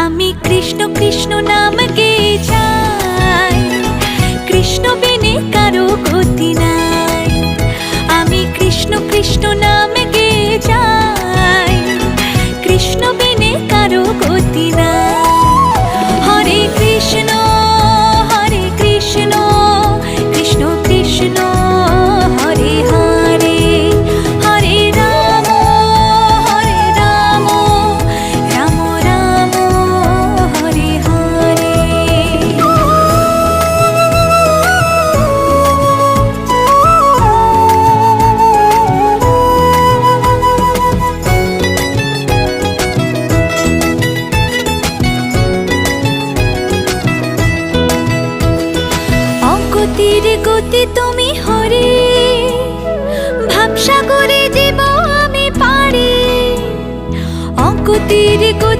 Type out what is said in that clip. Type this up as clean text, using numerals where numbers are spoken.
আমি কৃষ্ণ কৃষ্ণ নাম গেয়ে যাই, কৃষ্ণ বিনে কারো গতি নাই। আমি কৃষ্ণ কৃষ্ণ নাম গেয়ে যাই, কৃষ্ণ বিনে কারো গতি নাই। হরে কৃষ্ণ হরে কৃষ্ণ, কৃষ্ণ কৃষ্ণ হরে হরে, হরে রাম রাম রাম হরে হরে। অগতির গতি তুমি হরে, ভাবসাগরে জীব আমি পারি। অগতির গতি